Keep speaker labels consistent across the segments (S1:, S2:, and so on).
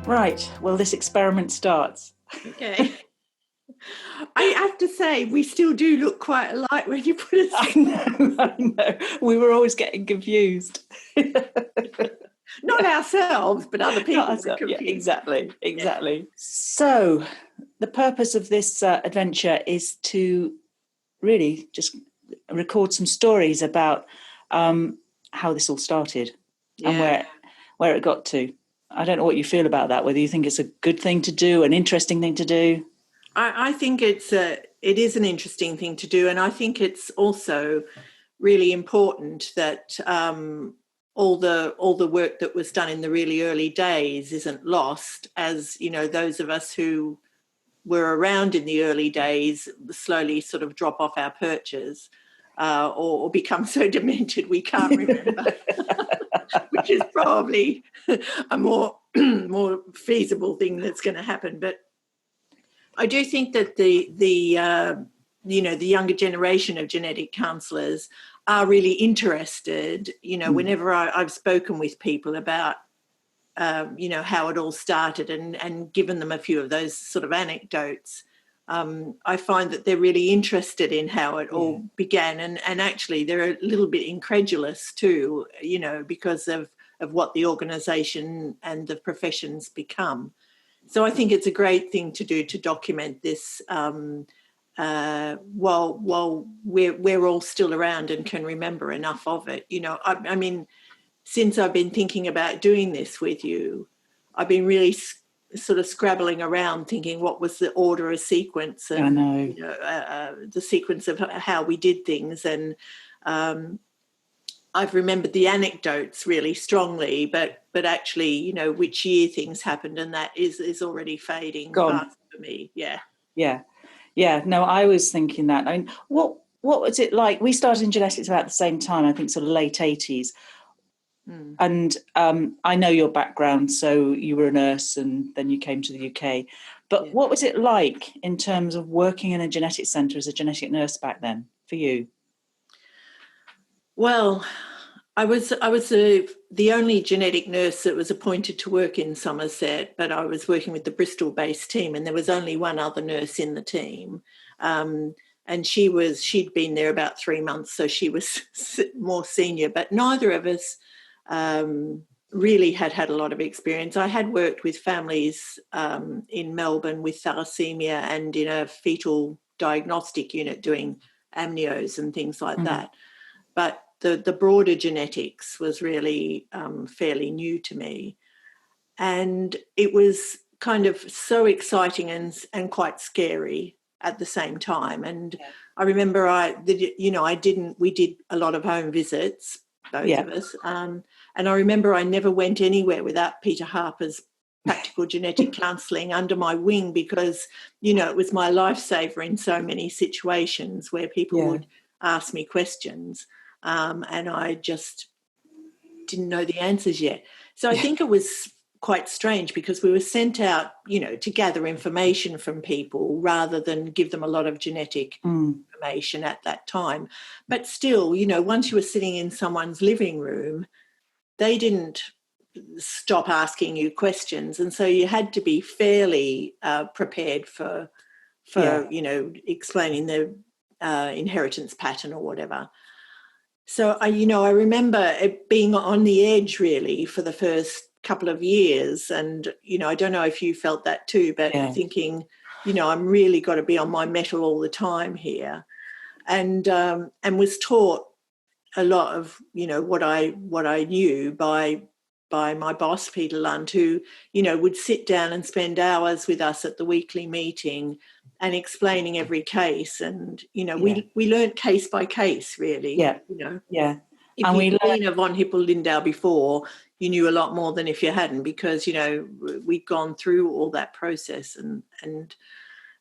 S1: Right, well, this experiment starts.
S2: Okay. I have to say, we still do look quite alike when you put us.
S1: I know. We were always getting confused.
S2: Not ourselves, but other people were confused.
S1: Yeah, exactly. Yeah. So, the purpose of this adventure is to really just record some stories about how this all started and where it got to. I don't know what you feel about that, whether you think it's a good thing to do, an interesting thing to do.
S2: I think it is an interesting thing to do, and I think it's also really important that all the work that was done in the really early days isn't lost, as you know, those of us who were around in the early days slowly sort of drop off our perches or become so demented we can't remember, which is probably a more feasible thing that's going to happen. But I do think that the younger generation of genetic counsellors are really interested. You know, whenever I've spoken with people about how it all started and given them a few of those sort of anecdotes, I find that they're really interested in how it all began, and actually they're a little bit incredulous too, you know, because of what the organisation and the profession's become. So I think it's a great thing to do to document this while we're all still around and can remember enough of it. You know, I mean, since I've been thinking about doing this with you, I've been really sort of scrabbling around thinking what was the order of sequence and the sequence of how we did things. And I've remembered the anecdotes really strongly, but actually, you know, which year things happened, and that is already fading fast for me.
S1: Yeah. No, I was thinking that. I mean, what was it like? We started in genetics about the same time, I think sort of late 80s. And I know your background, so you were a nurse and then you came to the UK. But what was it like in terms of working in a genetics centre as a genetic nurse back then for you?
S2: Well, I was the only genetic nurse that was appointed to work in Somerset, but I was working with the Bristol-based team, and there was only one other nurse in the team. And she'd been there about 3 months, so she was more senior, but neither of us really had a lot of experience. I had worked with families in Melbourne with thalassemia and in a fetal diagnostic unit doing amnios and things like that. But the broader genetics was really fairly new to me. And it was kind of so exciting and quite scary at the same time. And I remember we did a lot of home visits, both of us. And I remember I never went anywhere without Peter Harper's practical genetic counselling under my wing, because, you know, it was my lifesaver in so many situations where people would ask me questions. And I just didn't know the answers yet. So I think it was quite strange because we were sent out, you know, to gather information from people rather than give them a lot of genetic information at that time. But still, you know, once you were sitting in someone's living room, they didn't stop asking you questions. And so you had to be fairly prepared for you know, explaining the inheritance pattern or whatever. So, I remember it being on the edge really for the first couple of years. And, you know, I don't know if you felt that too, but thinking, you know, I'm really got to be on my mettle all the time here. And was taught a lot of, you know, what I knew by my boss, Peter Lund, who, you know, would sit down and spend hours with us at the weekly meeting and explaining every case. And, you know, we learned case by case, really. You know. If you'd been a von Hippel-Lindau before, you knew a lot more than if you hadn't, because, you know, we'd gone through all that process. And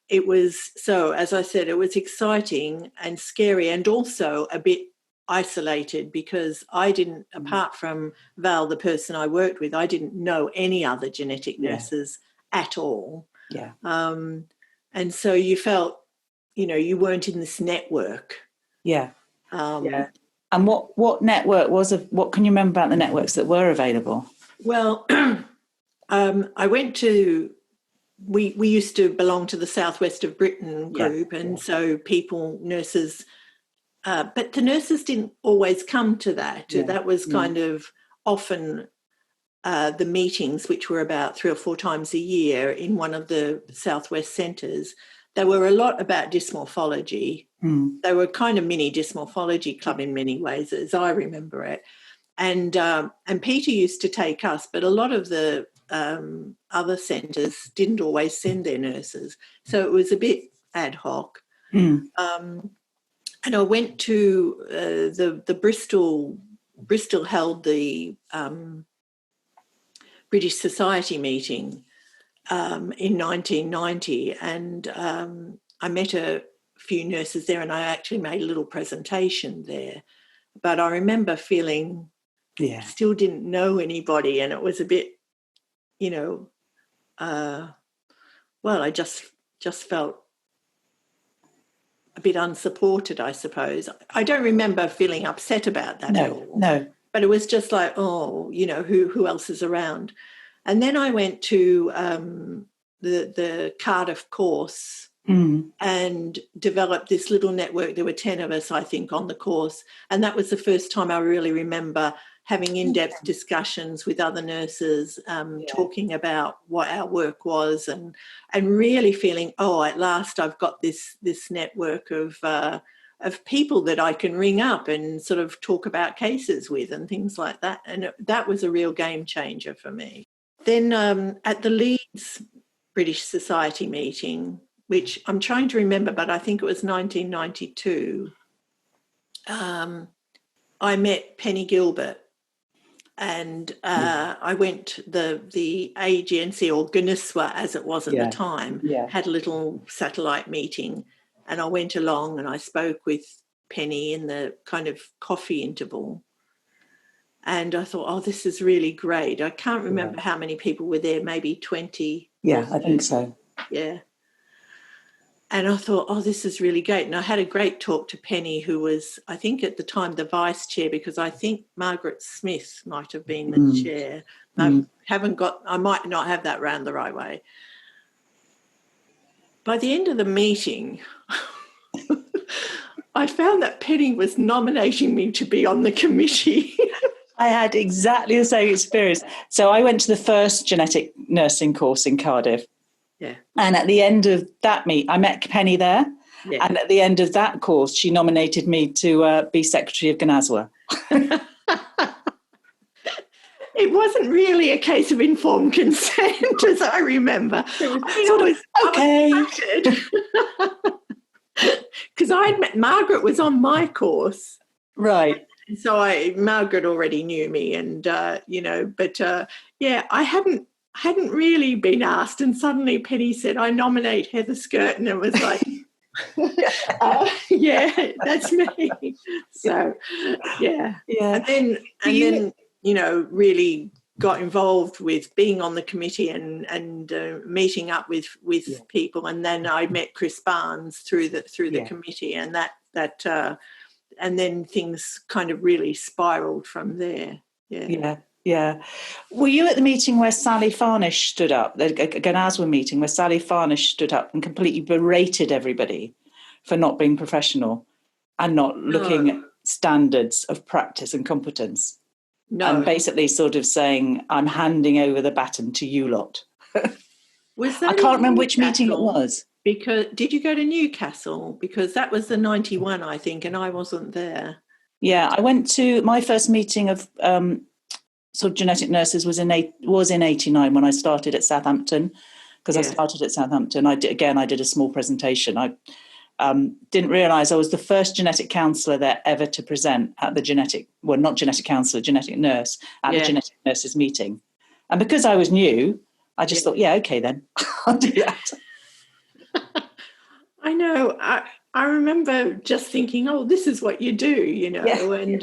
S2: it was, so, as I said, it was exciting and scary and also a bit isolated, because I didn't, apart from Val, the person I worked with, I didn't know any other genetic nurses at all. And so you felt, you know, you weren't in this network.
S1: And what network what can you remember about the networks that were available?
S2: Well, I went to, we used to belong to the Southwest of Britain group, and so nurses, but the nurses didn't always come to that. That was kind of often the meetings, which were about 3 or 4 times a year in one of the Southwest centres. They were a lot about dysmorphology. They were kind of mini dysmorphology club in many ways, as I remember it. And Peter used to take us, but a lot of the other centres didn't always send their nurses, so it was a bit ad hoc. And I went to the Bristol held the British Society meeting in 1990, and I met a few nurses there, and I actually made a little presentation there. But I remember feeling still didn't know anybody, and it was a bit, I just felt a bit unsupported, I suppose. I don't remember feeling upset about that at all.
S1: No.
S2: But it was just like, who else is around? And then I went to the Cardiff course and developed this little network. There were 10 of us, I think, on the course. And that was the first time I really remember having in-depth discussions with other nurses, talking about what our work was, and really feeling, at last I've got this network of people that I can ring up and sort of talk about cases with and things like that. And that was a real game changer for me. Then at the Leeds British Society meeting, which I'm trying to remember, but I think it was 1992, I met Penny Gilbert, and I went the AGNC, or GNSWA as it was at the time, had a little satellite meeting, and I went along and I spoke with Penny in the kind of coffee interval. And I thought, this is really great. I can't remember how many people were there, maybe 20.
S1: Yeah, I think so.
S2: Yeah. And I thought, this is really great. And I had a great talk to Penny, who was, I think at the time, the vice chair, because I think Margaret Smith might have been the chair. I might not have that round the right way. By the end of the meeting, I found that Penny was nominating me to be on the committee.
S1: I had exactly the same experience. So I went to the first genetic nursing course in Cardiff.
S2: Yeah.
S1: And at the end of that I met Penny there. Yeah. And at the end of that course, she nominated me to be secretary of GNSWA.
S2: It wasn't really a case of informed consent, as I remember. Because I'd met Margaret was on my course.
S1: Right.
S2: So Margaret already knew me, and I hadn't really been asked, and suddenly Penny said, "I nominate Heather Skirton," and it was like, that's me. So and then really got involved with being on the committee and meeting up with people, and then I met Chris Barnes through the committee, and that and then things kind of really spiraled from there.
S1: Yeah. Were you at the meeting where Sally Farnish stood up, the GNSWA meeting where Sally Farnish stood up and completely berated everybody for not being professional and not looking at standards of practice and competence? No. And basically sort of saying, I'm handing over the baton to you lot.
S2: Was that
S1: I can't remember which meeting it was.
S2: Because did you go to Newcastle? Because that was the 91, I think, and I wasn't there.
S1: Yeah, I went to my first meeting of sort of genetic nurses was in 89 when I started at Southampton, because I started at Southampton. I did a small presentation. I didn't realise I was the first genetic counsellor there ever to present at the genetic nurse at the genetic nurses meeting. And because I was new, I just thought, okay then, I'll do that.
S2: I know. I remember just thinking, this is what you do, and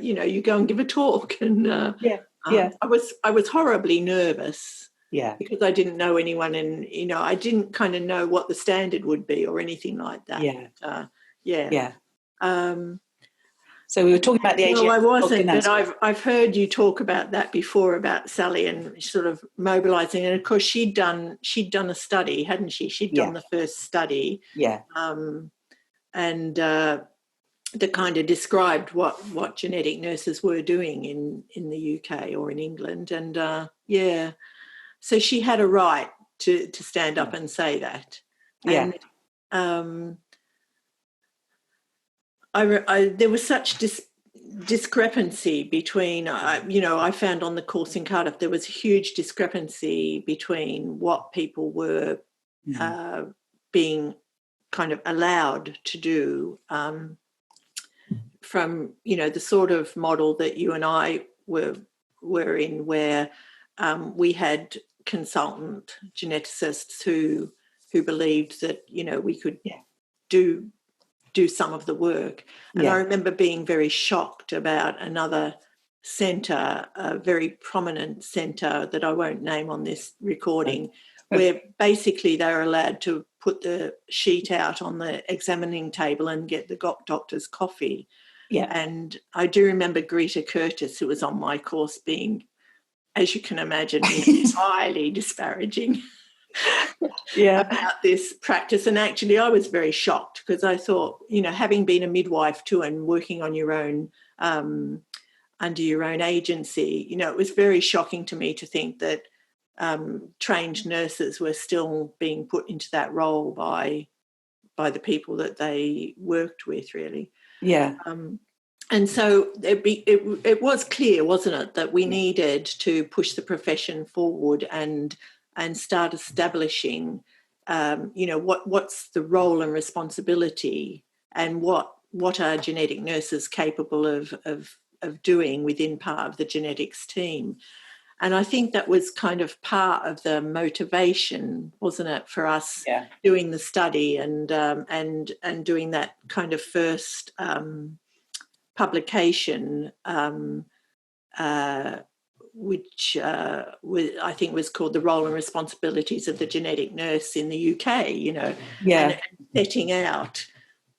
S2: you go and give a talk, and I was horribly nervous, because I didn't know anyone, and I didn't kind of know what the standard would be or anything like that.
S1: So we were talking about the AGM.
S2: No, I wasn't, but I've heard you talk about that before, about Sally and sort of mobilising. And of course, she'd done a study, hadn't she? She'd done the first study, and that kind of described what genetic nurses were doing in the UK or in England, and so she had a right to stand up and say that, and there was such discrepancy between, I found on the course in Cardiff there was a huge discrepancy between what people were being kind of allowed to do from, the sort of model that you and I were in, where we had consultant geneticists who believed that, we could do some of the work. And I remember being very shocked about another centre, a very prominent centre that I won't name on this recording, where basically they were allowed to put the sheet out on the examining table and get the doctor's coffee. Yeah. And I do remember Greta Curtis, who was on my course, being, as you can imagine, highly disparaging about this practice. And actually I was very shocked, because I thought, having been a midwife too and working on your own, under your own agency, it was very shocking to me to think that trained nurses were still being put into that role by the people that they worked with, really. Yeah. And so it was clear, wasn't it, that we needed to push the profession forward and start establishing, what's the role and responsibility, and what are genetic nurses capable of doing within part of the genetics team. And I think that was kind of part of the motivation, wasn't it, for us doing the study and doing that kind of first publication, which I think was called The Role and Responsibilities of the Genetic Nurse in the UK, and setting out,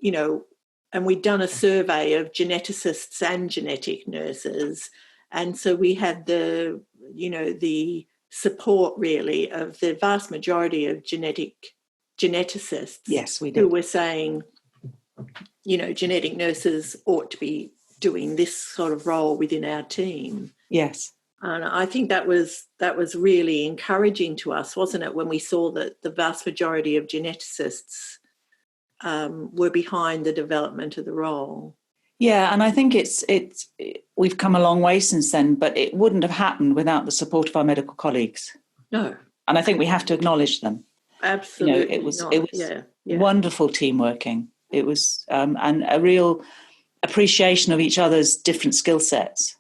S2: and we'd done a survey of geneticists and genetic nurses. And so we had the support, really, of the vast majority of geneticists. Yes, we did. Who were saying, genetic nurses ought to be doing this sort of role within our team. Yes. And I think that was really encouraging to us, wasn't it, when we saw that the vast majority of geneticists were behind the development of the role. Yeah, and I think we've come a long way since then, but it wouldn't have happened without the support of our medical colleagues. No. And I think we have to acknowledge them. Absolutely. It was wonderful team working. It was and a real appreciation of each other's different skill sets.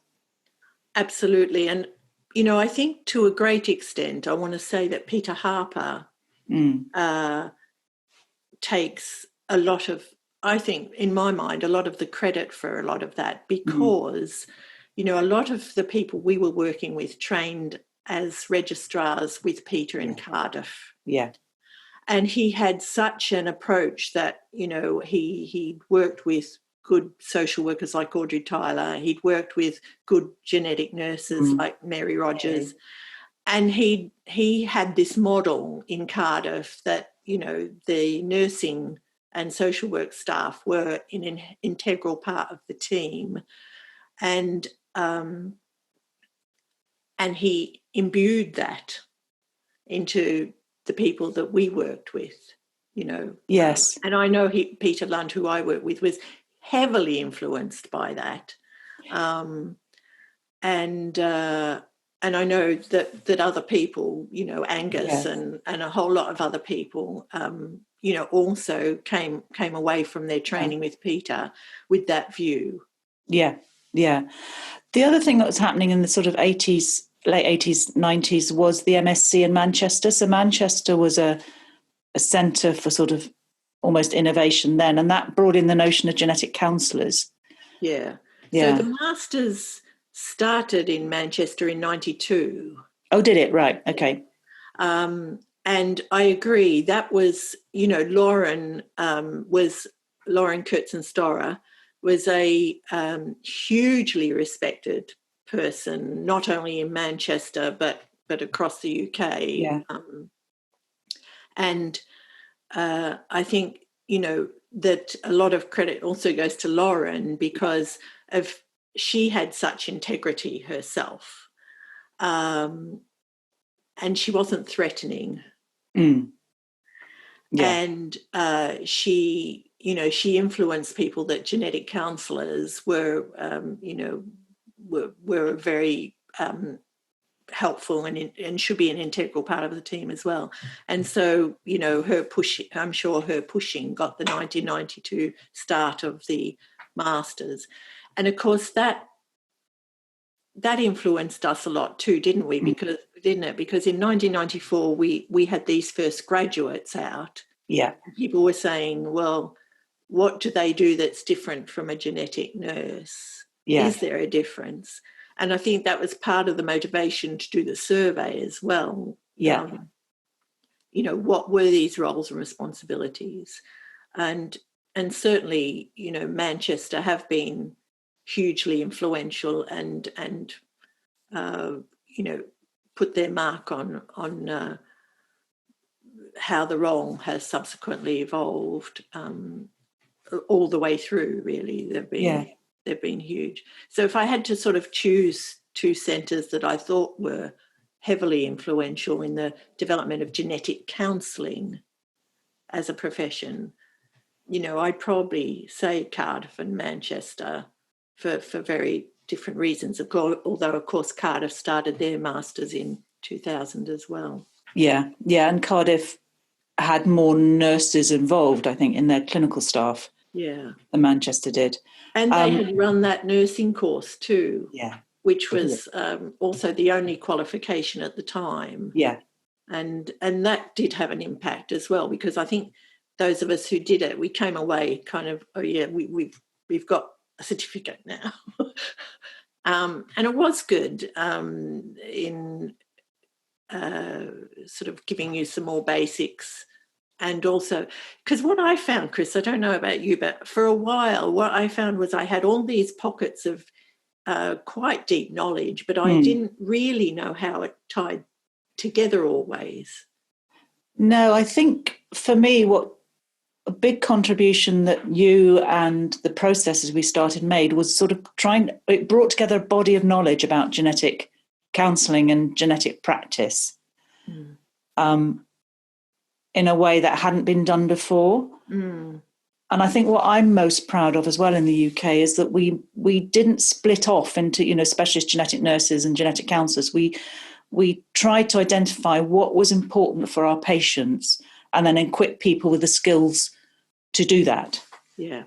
S2: Absolutely. And, I think to a great extent, I want to say that Peter Harper takes a lot of, I think, in my mind, a lot of the credit for a lot of that, because, a lot of the people we were working with trained as registrars with Peter in Cardiff. Yeah. And he had such an approach that, he worked with good social workers like Audrey Tyler. He'd worked with good genetic nurses like Mary Rogers. And he had this model in Cardiff that, the nursing and social work staff were an integral part of the team. And he imbued that into the people that we worked with, Yes. And I know Peter Lund, who I worked with, was heavily influenced by that. And I know that other people, Angus and a whole lot of other people, also came away from their training with Peter with that view. Yeah, yeah. The other thing that was happening in the sort of late 80s, 90s was the MSc in Manchester. So Manchester was a centre for sort of almost innovation then, and that brought in the notion of genetic counsellors. Yeah. So the Masters started in Manchester in 92. Oh, did it? Right, okay. And I agree, that was, Lauren Kurtzen-Storer was a hugely respected person, not only in Manchester but across the UK.
S1: Yeah.
S2: And I think, that a lot of credit also goes to Lauren because of she had such integrity herself, and she wasn't threatening.
S1: Yeah.
S2: And she influenced people that genetic counsellors were very helpful and should be an integral part of the team as well. And so, her pushing got the 1992 start of the Masters. And of course that influenced us a lot too, didn't we? Because in 1994 we had these first graduates out.
S1: Yeah.
S2: And people were saying, well, what do they do that's different from a genetic nurse?
S1: Yeah.
S2: Is there a difference? And I think that was part of the motivation to do the survey as well.
S1: Yeah.
S2: What were these roles and responsibilities? And certainly, Manchester have been hugely influential and put their mark on how the role has subsequently evolved all the way through. Really, they've been huge. So if I had to sort of choose two centres that I thought were heavily influential in the development of genetic counselling as a profession, I'd probably say Cardiff and Manchester for very different reasons. Although, of course, Cardiff started their Masters in 2000 as well.
S1: Yeah, and Cardiff had more nurses involved, I think, in their clinical staff.
S2: Yeah.
S1: Than Manchester did.
S2: And they had run that nursing course too.
S1: Yeah.
S2: Which was also the only qualification at the time.
S1: Yeah.
S2: And that did have an impact as well, because I think those of us who did it, we came away kind of, oh yeah, we've got a certificate now. And it was good in sort of giving you some more basics. And also, because what I found, Chris, I don't know about you, but for a while, what I found was I had all these pockets of quite deep knowledge, but I didn't really know how it tied together always.
S1: No, I think for me, what a big contribution that you and the processes we started made was sort of it brought together a body of knowledge about genetic counselling and genetic practice. In a way that hadn't been done before. And I think what I'm most proud of as well in the UK is that we didn't split off into, specialist genetic nurses and genetic counsellors. We tried to identify what was important for our patients and then equip people with the skills to do that.
S2: Yeah.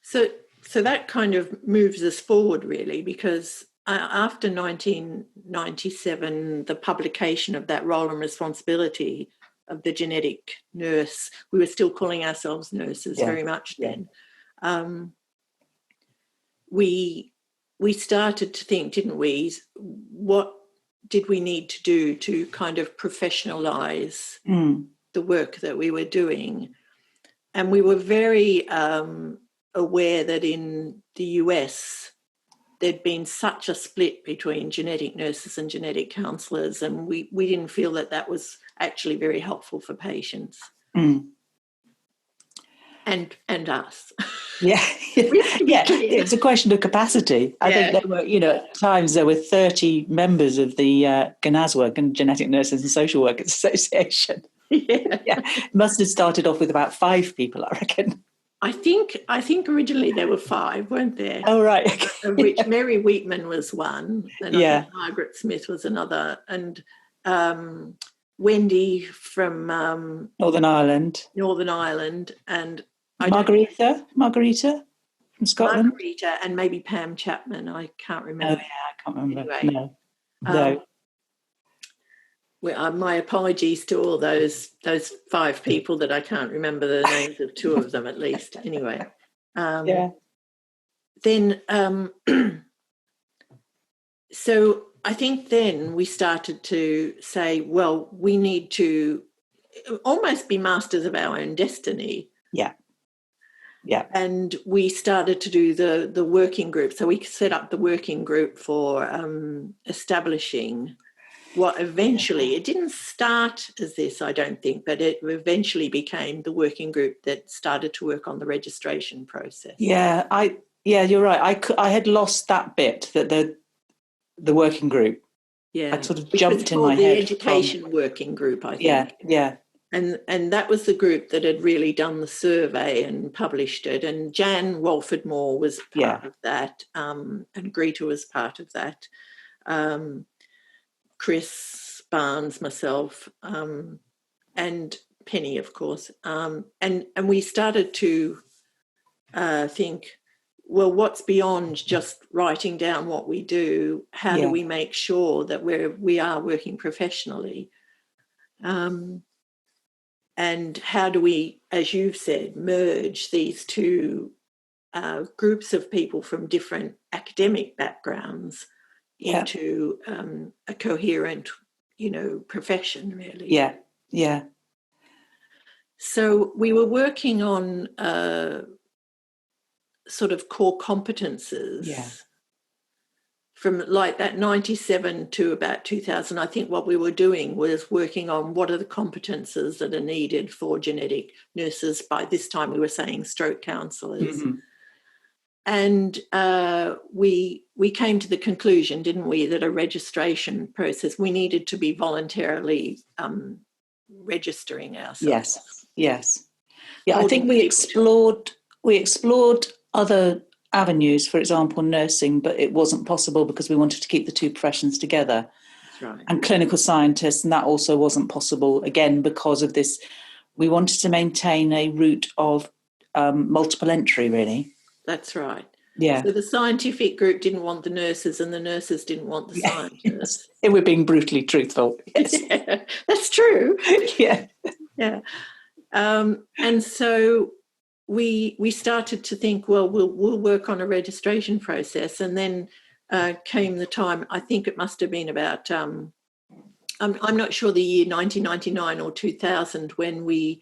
S2: So that kind of moves us forward really, because after 1997, the publication of that role and responsibility of the genetic nurse, we were still calling ourselves nurses very much then. We started to think, didn't we, what did we need to do to kind of professionalise the work that we were doing? And we were very aware that in the US, there'd been such a split between genetic nurses and genetic counsellors, and we didn't feel that was actually very helpful for patients. And us.
S1: Yeah. It's a question of capacity. I think there were, at times there were 30 members of the GNASWA, Genetic Nurses and Social Workers Association. It must have started off with about 5 people, I reckon.
S2: I think originally there were 5, weren't there?
S1: Oh, right.
S2: Of which Mary Wheatman was one, and I think Margaret Smith was another, and Wendy from
S1: Northern Ireland,
S2: and
S1: Margarita from Scotland.
S2: Margarita and maybe Pam Chapman. I can't remember.
S1: Oh, yeah, I can't remember.
S2: Anyway,
S1: no.
S2: Well, my apologies to all those 5 people that I can't remember the names of 2 of them at least. Anyway, then so I think then we started to say, well, we need to almost be masters of our own destiny.
S1: Yeah.
S2: And we started to do the working group. So we set up the working group for establishing what eventually, it didn't start as this, I don't think, but it eventually became the working group that started to work on the registration process.
S1: Yeah, you're right. I had lost that bit, that the working group.
S2: Yeah,
S1: I'd sort of
S2: which
S1: jumped
S2: was
S1: in my
S2: called the
S1: head.
S2: education working group, I think.
S1: Yeah.
S2: And that was the group that had really done the survey and published it. And Jan Walford Moore was part of that, and Greta was part of that. Chris Barnes, myself, and Penny, of course. And we started to think, well, what's beyond just writing down what we do? How do we make sure that we are working professionally? And how do we, as you've said, merge these two groups of people from different academic backgrounds into a coherent, profession, really?
S1: Yeah.
S2: So we were working on sort of core competences from like that 97 to about 2000. I think what we were doing was working on what are the competences that are needed for genetic nurses. By this time we were saying stroke counsellors.
S1: Mm-hmm.
S2: And we came to the conclusion, didn't we, that a registration process, we needed to be voluntarily registering ourselves.
S1: Yes. Yeah, I think we explored other avenues, for example, nursing, but it wasn't possible because we wanted to keep the two professions together.
S2: That's right.
S1: And clinical scientists, and that also wasn't possible, again, because of this. We wanted to maintain a route of multiple entry, really.
S2: That's right.
S1: Yeah.
S2: So the scientific group didn't want the nurses and the nurses didn't want the scientists.
S1: If we're being brutally truthful. Yes.
S2: Yeah, that's true.
S1: Yeah.
S2: And so we started to think, well, we'll work on a registration process. And then came the time, I think it must have been about, I'm not sure the year 1999 or 2000, when we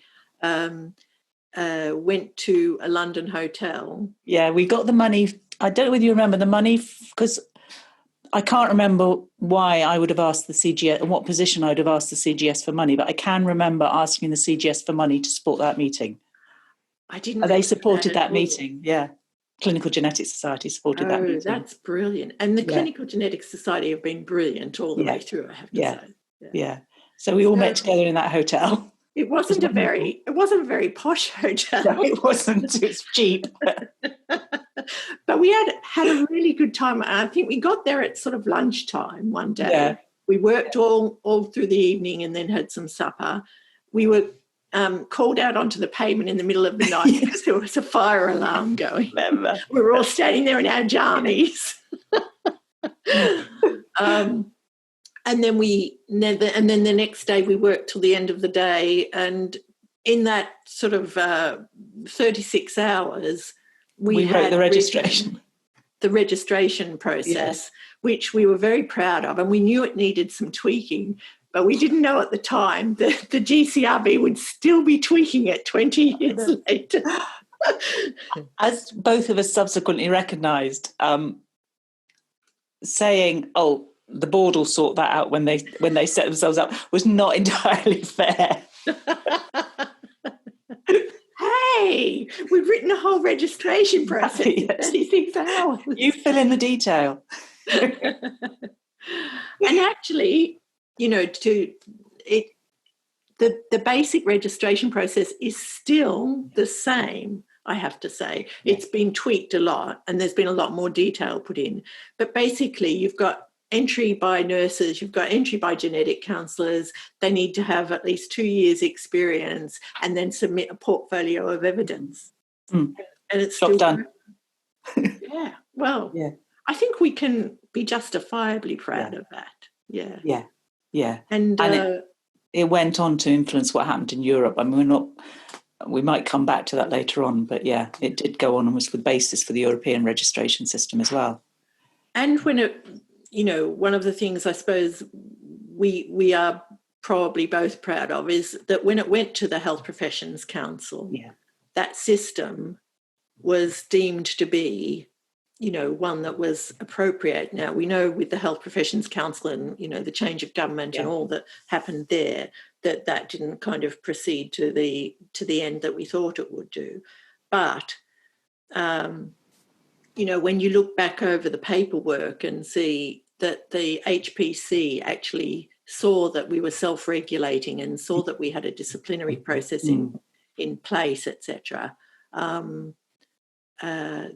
S2: went to a London hotel.
S1: Yeah, we got the money. I don't know whether you remember the money, because I can't remember why I would have asked the CGS, and what position I would have asked the CGS for money, but I can remember asking the CGS for money to support that meeting.
S2: I didn't.
S1: They supported that meeting. Yeah, Clinical Genetics Society supported that meeting.
S2: That's brilliant. And the Clinical Genetics Society have been brilliant all the way through, I have to say.
S1: Yeah. So we all met together in that hotel.
S2: It wasn't a very posh hotel.
S1: No, it wasn't. It was cheap.
S2: But we had a really good time. I think we got there at sort of lunchtime one day.
S1: Yeah.
S2: We worked all through the evening and then had some supper. We were called out onto the pavement in the middle of the night because there was a fire alarm going.
S1: Remember.
S2: We were all standing there in our jammies. And then the next day we worked till the end of the day, and in that sort of 36 hours we
S1: wrote the registration.
S2: The registration process, which we were very proud of, and we knew it needed some tweaking, but we didn't know at the time that the GCRB would still be tweaking it 20 years later.
S1: As both of us subsequently recognised, saying, "Oh, the board will sort that out when they set themselves up," was not entirely fair.
S2: Hey, we've written a whole registration process in 36 hours.
S1: You fill in the detail.
S2: And actually, the basic registration process is still the same, I have to say. It's been tweaked a lot and there's been a lot more detail put in. But basically, you've got entry by nurses, you've got entry by genetic counsellors. They need to have at least 2 years experience and then submit a portfolio of evidence. And it's still
S1: done.
S2: Yeah. Well, I think we can be justifiably proud of that. Yeah. And
S1: it went on to influence what happened in Europe. I mean, we might come back to that later on, but it did go on and was the basis for the European registration system as well.
S2: And when one of the things I suppose we are probably both proud of is that when it went to the Health Professions Council, that system was deemed to be, one that was appropriate. Now, we know with the Health Professions Council and, the change of government and all that happened there, that didn't kind of proceed to the end that we thought it would do. But, when you look back over the paperwork and see that the HPC actually saw that we were self-regulating and saw that we had a disciplinary process in place, etc.,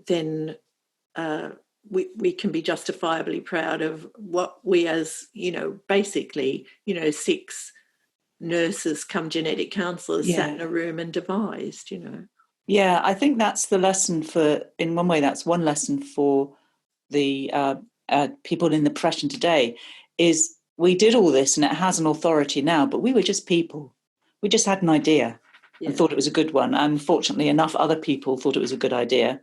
S2: then we can be justifiably proud of what we as, basically, 6 nurses come genetic counsellors sat in a room and devised,
S1: Yeah, I think that's the lesson in one way, that's one lesson for the people in the profession today, is we did all this and it has an authority now, but we were just people. We just had an idea and thought it was a good one. And fortunately enough, other people thought it was a good idea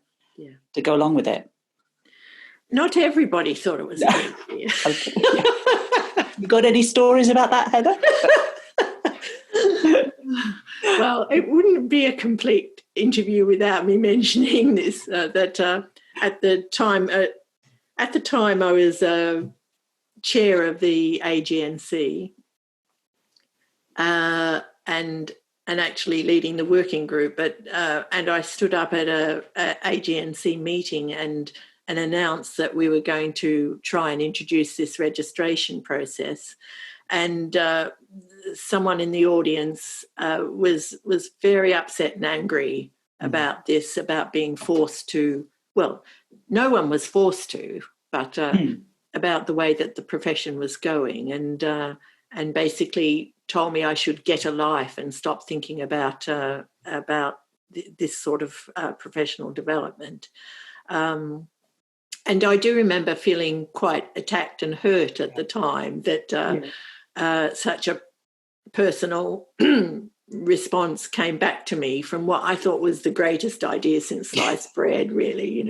S1: to go along with it.
S2: Not everybody thought it was a good idea.
S1: Okay, You got any stories about that, Heather?
S2: Well, it wouldn't be a complete interview without me mentioning this, that at the time I was chair of the AGNC and actually leading the working group, and I stood up at a AGNC meeting and announced that we were going to try and introduce this registration process. And someone in the audience was very upset and angry about this, about being forced to, well, no one was forced to, but about the way that the profession was going, and basically told me I should get a life and stop thinking about this sort of professional development. And I do remember feeling quite attacked and hurt at the time that such a personal response came back to me from what I thought was the greatest idea since sliced bread, really,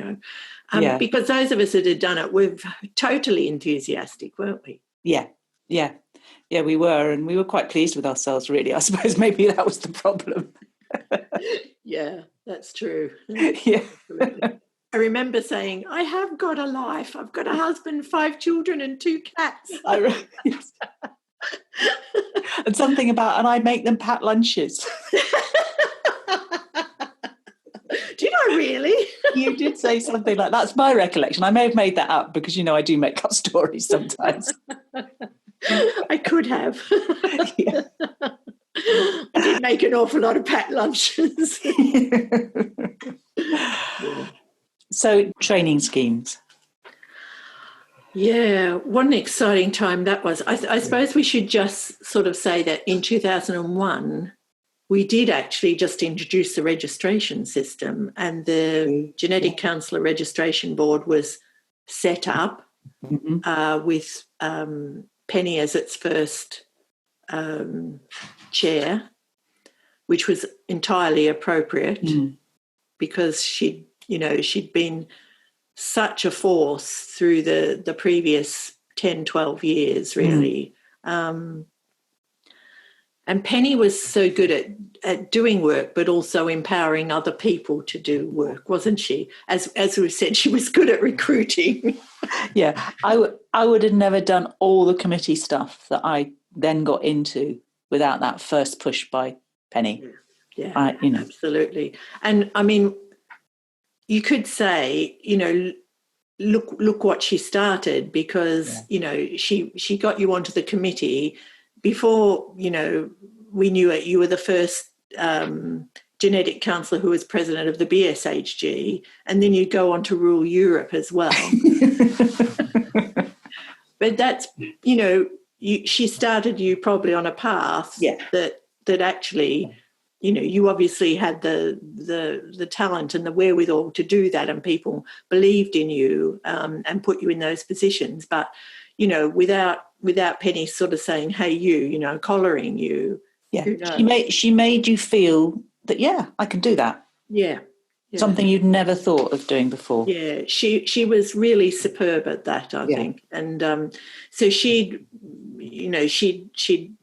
S2: because those of us that had done it were totally enthusiastic, weren't we?
S1: Yeah, we were, and we were quite pleased with ourselves, really. I suppose maybe that was the problem.
S2: Yeah, that's true.
S1: Yeah.
S2: Absolutely. I remember saying, I have got a life. I've got a husband, 5 children and 2 cats.
S1: Yes. And something about, and I make them packed lunches.
S2: Did I really?
S1: You did say something like that's my recollection. I may have made that up because, I do make up stories sometimes.
S2: I could have.
S1: Yeah.
S2: I did make an awful lot of packed lunches.
S1: So, training schemes.
S2: Yeah, what an exciting time that was. I suppose we should just sort of say that in 2001, we did actually just introduce the registration system, and the Genetic Counsellor Registration Board was set up with Penny as its first chair, which was entirely appropriate because she'd been such a force through the previous 10, 12 years, really. And Penny was so good at doing work, but also empowering other people to do work, wasn't she? As we said, she was good at recruiting.
S1: Yeah, I would have never done all the committee stuff that I then got into without that first push by Penny.
S2: Yeah, absolutely. And I mean, you could say, look what she started, because, she got you onto the committee before, we knew it. You were the first genetic counsellor who was president of the BSHG, and then you go on to rule Europe as well. But that's, she started you probably on a path that actually, you obviously had the talent and the wherewithal to do that, and people believed in you and put you in those positions. But, without Penny sort of saying, hey, you, collaring you.
S1: Yeah, she made you feel that, I can do that.
S2: Yeah.
S1: Something you'd never thought of doing before.
S2: Yeah, she was really superb at that, I think. And so she'd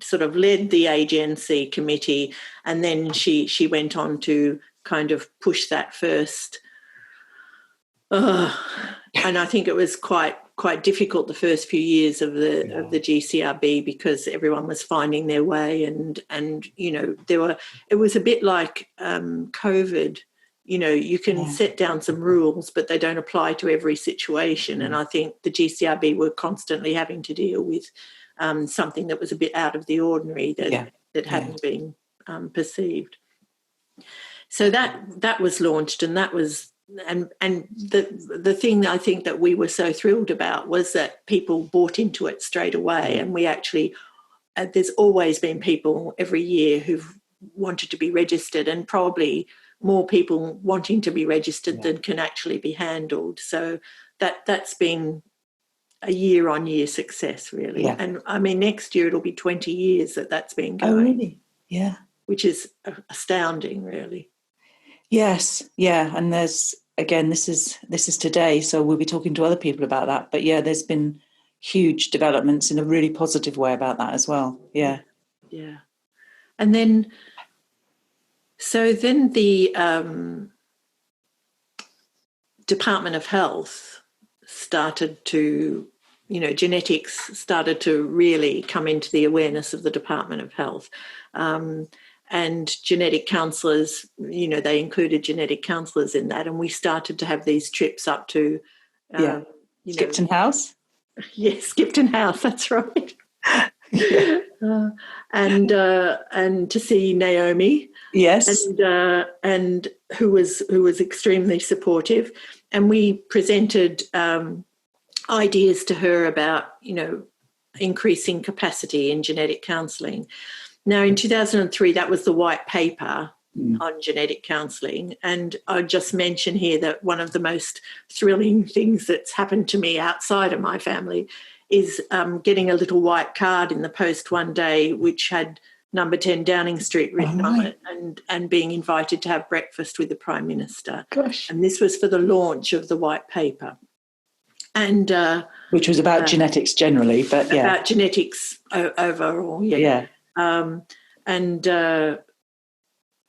S2: sort of led the agency committee, and then she went on to kind of push that first And I think it was quite difficult the first few years of the GCRB, because everyone was finding their way, and it was a bit like COVID. You can set down some rules, but they don't apply to every situation. And I think the GCRB were constantly having to deal with something that was a bit out of the ordinary that hadn't been perceived. So that was launched, and that was and the thing I think that we were so thrilled about was that people bought into it straight away, and we actually there's always been people every year who've wanted to be registered, and probably more people wanting to be registered than can actually be handled. So that's been a year-on-year success, really. Yeah. And I mean, next year it'll be 20 years that's been going.
S1: Oh, really? Yeah.
S2: Which is astounding, really.
S1: Yes, yeah, and there's again, this is today, so we'll be talking to other people about that. But yeah, there's been huge developments in a really positive way about that as well. Yeah,
S2: yeah, and then the Department of Health started to, genetics started to really come into the awareness of the Department of Health. And genetic counsellors, they included genetic counsellors in that, and we started to have these trips up to
S1: Skipton House.
S2: Yes, Skipton House, that's right. And to see Naomi.
S1: Yes,
S2: and who was extremely supportive, and we presented ideas to her about increasing capacity in genetic counselling. Now, in 2003, that was the white paper on genetic counselling. And I'll just mention here that one of the most thrilling things that's happened to me outside of my family is getting a little white card in the post one day which had number 10 Downing Street written on it, and being invited to have breakfast with the Prime Minister.
S1: Gosh.
S2: And this was for the launch of the white paper. And
S1: which was about genetics generally, but
S2: about genetics overall, yeah. And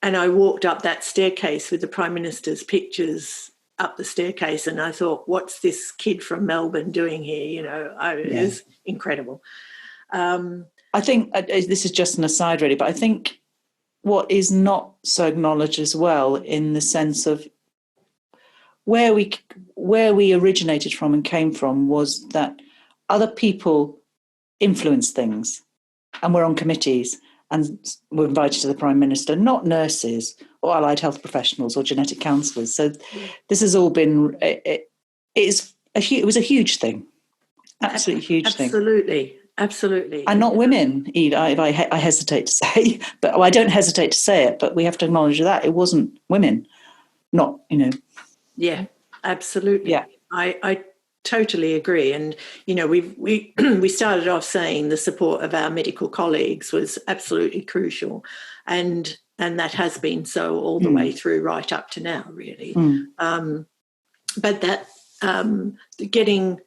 S2: I walked up that staircase with the Prime Minister's pictures up the staircase, and I thought, what's this kid from Melbourne doing here? It was incredible.
S1: I think this is just an aside really, but I think what is not so acknowledged as well, in the sense of where we originated from and came from, was that other people influence things, and we're on committees and we're invited to the Prime Minister, not nurses or allied health professionals or genetic counsellors. So this has all been, it was a huge thing, absolutely huge thing.
S2: Absolutely.
S1: And not women either, I hesitate to say, but I don't hesitate to say it, but we have to acknowledge that it wasn't women, not,
S2: Yeah, absolutely.
S1: Yeah.
S2: I totally agree. And, we started off saying the support of our medical colleagues was absolutely crucial. And that has been so all the way through, right up to now, really. But that getting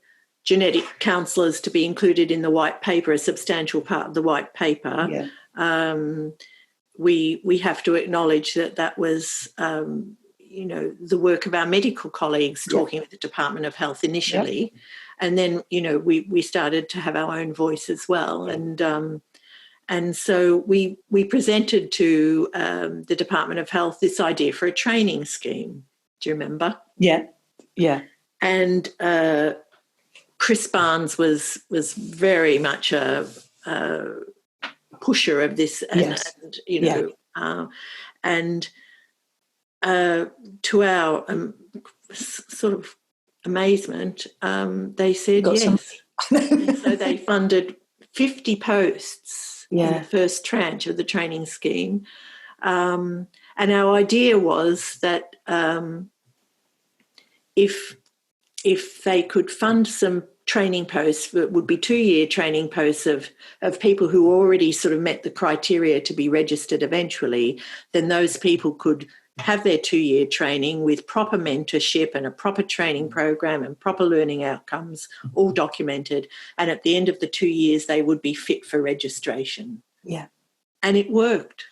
S2: genetic counsellors to be included in the white paper, a substantial part of the white paper, we have to acknowledge that was the work of our medical colleagues talking with the Department of Health initially, and then we started to have our own voice as well, and so we presented to the Department of Health this idea for a training scheme. Do you remember?
S1: Yeah.
S2: And Chris Barnes was very much a pusher of this, and to our sort of amazement, they said yes. And so they funded 50 posts in the first tranche of the training scheme. And our idea was that if they could fund some training posts, it would be 2-year training posts of people who already sort of met the criteria to be registered eventually, then those people could have their 2-year training with proper mentorship and a proper training program and proper learning outcomes, all documented. And at the end of the 2 years, they would be fit for registration.
S1: Yeah.
S2: And it worked.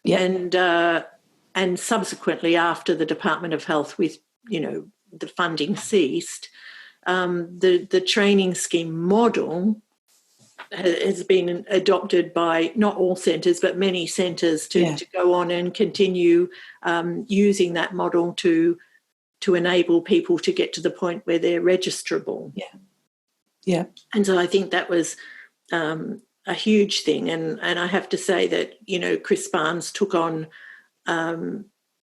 S1: Yeah.
S2: And subsequently, after the Department of Health with, the funding ceased, the training scheme model has been adopted by not all centres but many centres to go on and continue using that model to enable people to get to the point where they're registrable.
S1: Yeah.
S2: And so I think that was a huge thing. And I have to say that, you know, Chris Barnes took on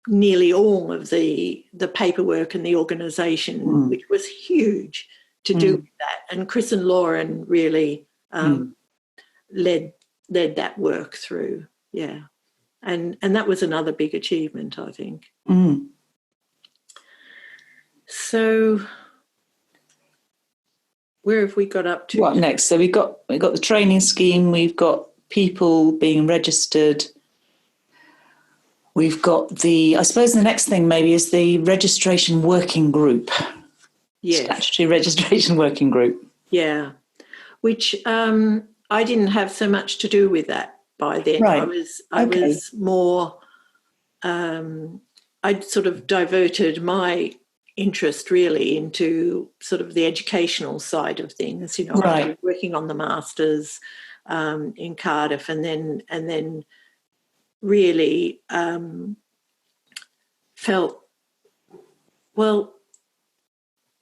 S2: nearly all of the paperwork and the organisation, which was huge to do with that. And Chris and Lauren really led that work through. Yeah. And that was another big achievement, I think. So where have we got up to?
S1: What next? So we've got the training scheme, we've got people being registered. We've got I suppose the next thing maybe is the registration working group.
S2: Yes.
S1: Statutory registration working group.
S2: Yeah. Which I didn't have so much to do with that by then.
S1: Right.
S2: I was more, I'd sort of diverted my interest really into sort of the educational side of things. You know, I was working on the masters in Cardiff, and then really felt, well,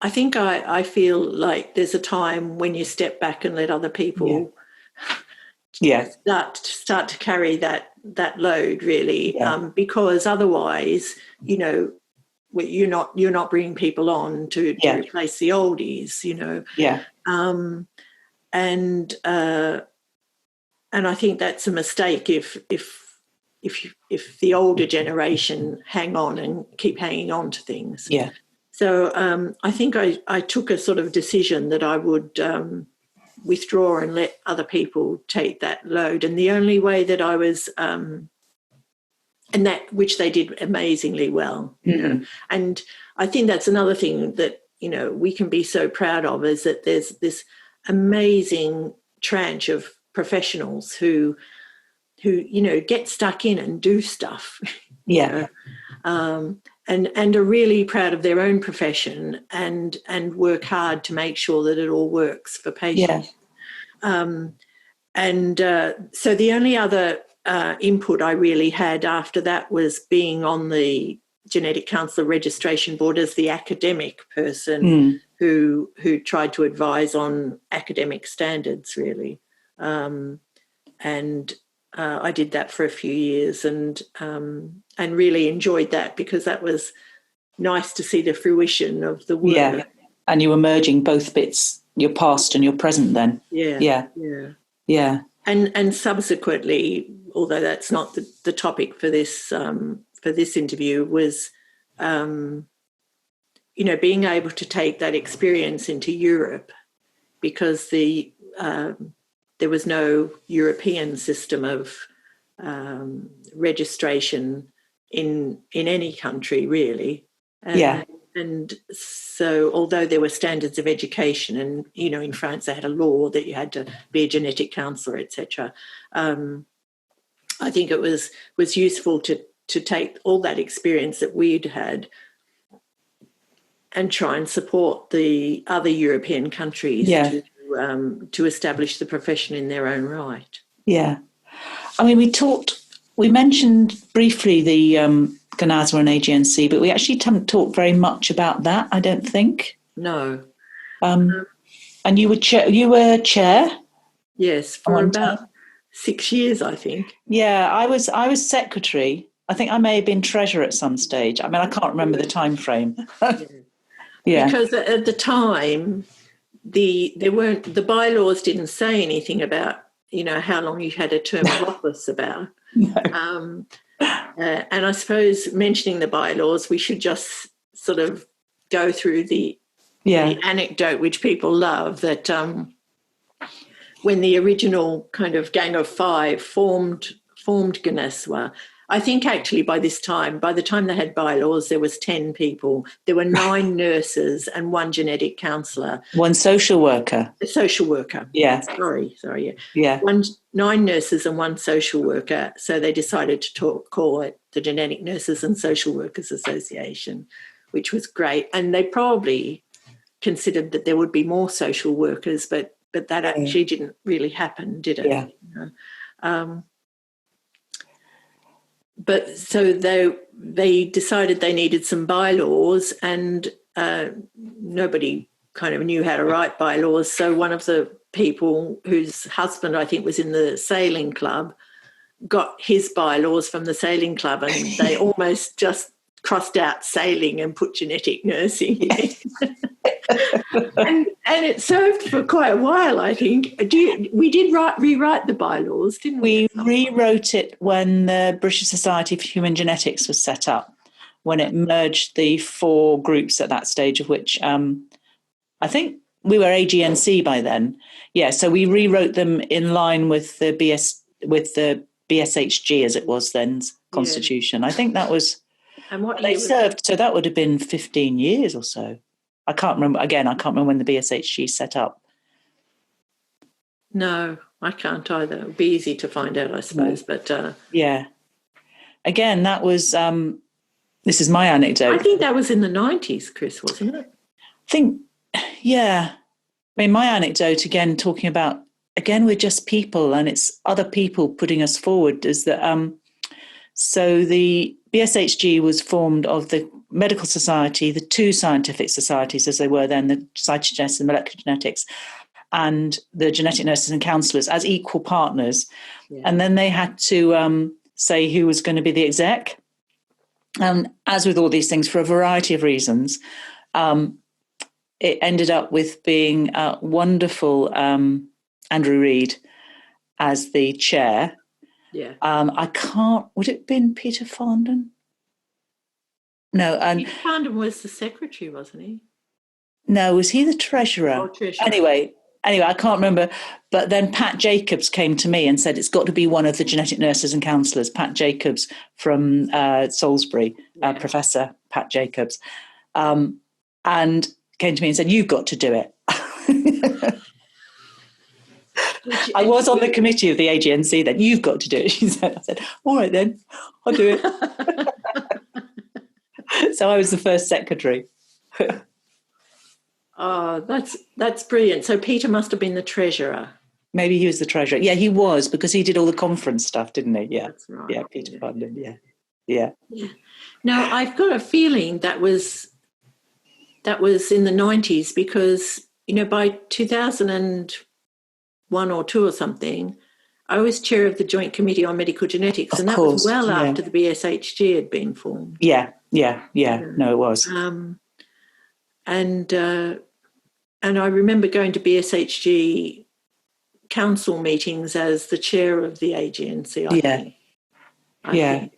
S2: I think I feel like there's a time when you step back and let other people start to carry that load really, because otherwise, you know, you're not bringing people on to replace the oldies, you know. And I think that's a mistake if the older generation hang on and keep hanging on to things.
S1: Yeah.
S2: So I think I took a sort of decision that I would withdraw and let other people take that load. And the only way that I was, and that which they did amazingly well, you know. And I think that's another thing that, you know, we can be so proud of, is that there's this amazing tranche of professionals who you know, get stuck in and do stuff. You know? And are really proud of their own profession and work hard to make sure that it all works for patients. So the only other input I really had after that was being on the Genetic Counsellor Registration Board as the academic person who tried to advise on academic standards, really. I did that for a few years and really enjoyed that, because that was nice to see the fruition of the work.
S1: Yeah, and you were merging both bits, your past and your present then. Yeah. And
S2: subsequently, although that's not the topic for this interview, was you know, being able to take that experience into Europe, because there was no European system of registration in any country, really. And so although there were standards of education, and, you know, in France they had a law that you had to be a genetic counsellor, etc., I think it was useful to take all that experience that we'd had and try and support the other European countries to establish the profession in their own right.
S1: Yeah. I mean, we mentioned briefly the GNASA and AGNC, but we actually haven't talked very much about that, I don't think.
S2: No.
S1: And you were chair?
S2: Yes, for about 6 years, I think.
S1: Yeah, I was secretary. I think I may have been treasurer at some stage. I mean, I can't remember the time frame.
S2: Because at the time, the bylaws didn't say anything about, you know, how long you had a term of office about. And I suppose, mentioning the bylaws, we should just sort of go through the anecdote which people love, that when the original kind of Gang of Five formed GNASWA, I think actually by the time they had bylaws, there was 10 people. There were 9 nurses and 1 genetic counsellor. 1
S1: social worker.
S2: A social worker.
S1: Yeah.
S2: Sorry.
S1: Yeah.
S2: 9 nurses and 1 social worker. So they decided to call it the Genetic Nurses and Social Workers Association, which was great. And they probably considered that there would be more social workers, but that actually didn't really happen, did it?
S1: Yeah.
S2: You know? But so they decided they needed some bylaws, and nobody kind of knew how to write bylaws. So one of the people whose husband, I think, was in the sailing club got his bylaws from the sailing club, and they almost just crossed out sailing and put genetic nursing in. and it served for quite a while, I think. We did rewrite the bylaws, didn't we?
S1: We rewrote it when the British Society for Human Genetics was set up, when it merged the 4 groups at that stage, of which I think we were AGNC by then. Yeah, so we rewrote them in line with the BSHG, as it was then, constitution. I think that was,
S2: and what
S1: they served, so that would have been 15 years or so. I can't remember when the BSHG set up.
S2: No, I can't either. It would be easy to find out, I suppose. But
S1: yeah. Again, that was, this is my anecdote.
S2: I think that was in the 90s, Chris, wasn't it?
S1: I think, yeah. I mean, my anecdote, again, talking about, again, we're just people, and it's other people putting us forward, is that, so the BSHG was formed of the Medical Society, the 2 scientific societies as they were then, the Cytogenetics and Molecular Genetics, and the genetic nurses and counsellors as equal partners. Yeah. And then they had to say who was going to be the exec. And as with all these things, for a variety of reasons, it ended up with being wonderful Andrew Reid as the chair.
S2: Yeah.
S1: Would it have been Peter Farndon? No.
S2: Peter Farndon was the secretary, wasn't he?
S1: No, was he the treasurer?
S2: Oh, treasurer.
S1: Anyway, I can't remember. But then Pat Jacobs came to me and said, it's got to be one of the genetic nurses and counsellors, Pat Jacobs from Salisbury, Professor Pat Jacobs, and came to me and said, you've got to do it. I was on the committee of the AGNC then. You've got to do it, she said. I said, all right then, I'll do it. So I was the first secretary.
S2: Oh, that's brilliant. So Peter must have been the treasurer.
S1: Maybe he was the treasurer. Yeah, he was, because he did all the conference stuff, didn't he? Yeah,
S2: that's right.
S1: Yeah, Peter Farndon. Yeah.
S2: Now, I've got a feeling that was in the 90s, because, you know, by 2001 or 2 or something, I was chair of the Joint Committee on Medical Genetics, and that was well after the BSHG had been formed.
S1: Yeah. No, it was.
S2: And I remember going to BSHG council meetings as the chair of the AGNC. I think.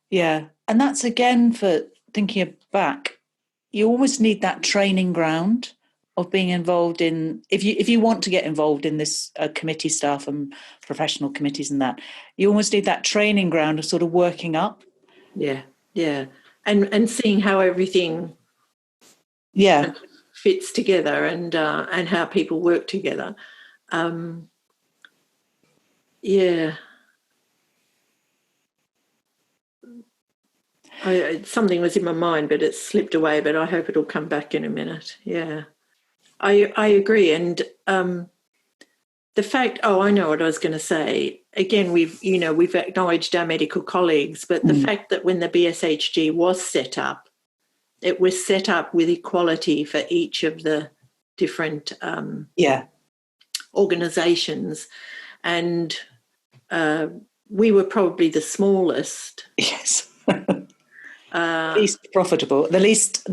S1: Yeah. And that's, again, for thinking back, you almost need that training ground of being involved in, if you want to get involved in this committee stuff and professional committees and that, you almost need that training ground of sort of working up.
S2: Yeah. And seeing how everything fits together, and how people work together. Something was in my mind, but it slipped away, but I hope it'll come back in a minute. Yeah, I agree. And the fact, I know what I was going to say. Again, we've acknowledged our medical colleagues, but the fact that when the BSHG was set up, it was set up with equality for each of the different organisations, and we were probably the smallest.
S1: Yes. Least profitable, the least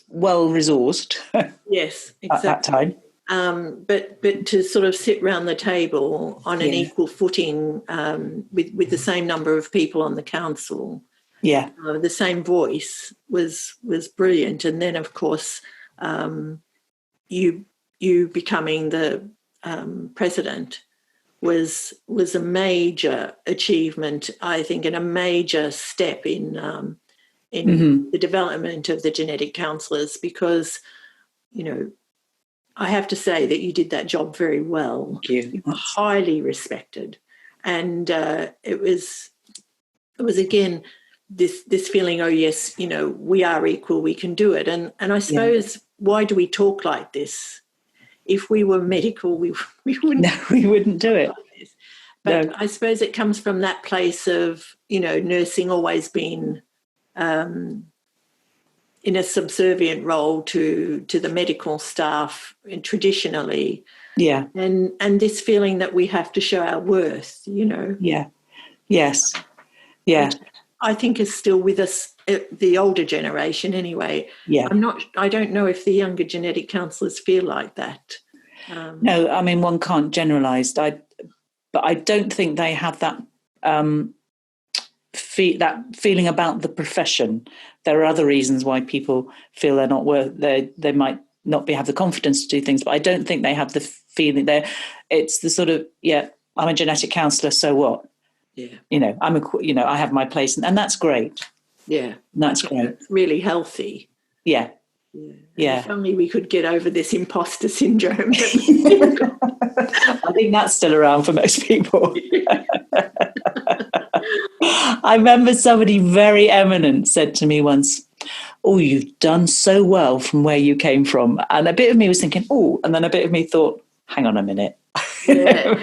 S1: well resourced.
S2: Yes, exactly.
S1: At that time.
S2: But to sort of sit round the table on an equal footing, with the same number of people on the council, the same voice was brilliant. And then, of course, you becoming the president was a major achievement, I think, and a major step in the development of the genetic counsellors, because, you know, I have to say that you did that job very well.
S1: Thank you.
S2: You were highly respected, and it was again this feeling, oh yes, we are equal, we can do it. And I suppose, why do we talk like this? If we were medical, we wouldn't.
S1: No, we wouldn't do it.
S2: Like this. But no. I suppose it comes from that place of, nursing always been in a subservient role to the medical staff traditionally.
S1: Yeah.
S2: And this feeling that we have to show our worth,
S1: Yeah. Yes. Yeah.
S2: Which I think is still with us, the older generation anyway.
S1: Yeah.
S2: I don't know if the younger genetic counsellors feel like that.
S1: No, I mean, one can't generalise. But I don't think they have that that feeling about the profession. There are other reasons why people feel they're not worth. They might not have the confidence to do things, but I don't think they have the feeling there. It's the sort of, I'm a genetic counsellor, so what? Yeah. I have my place, and that's great.
S2: Yeah.
S1: That's great.
S2: It's really healthy.
S1: Yeah. Yeah.
S2: If only we could get over this imposter syndrome.
S1: I think that's still around for most people. I remember somebody very eminent said to me once, "Oh, you've done so well from where you came from." And a bit of me was thinking, "Oh," and then a bit of me thought, "Hang on a minute."
S2: Yeah.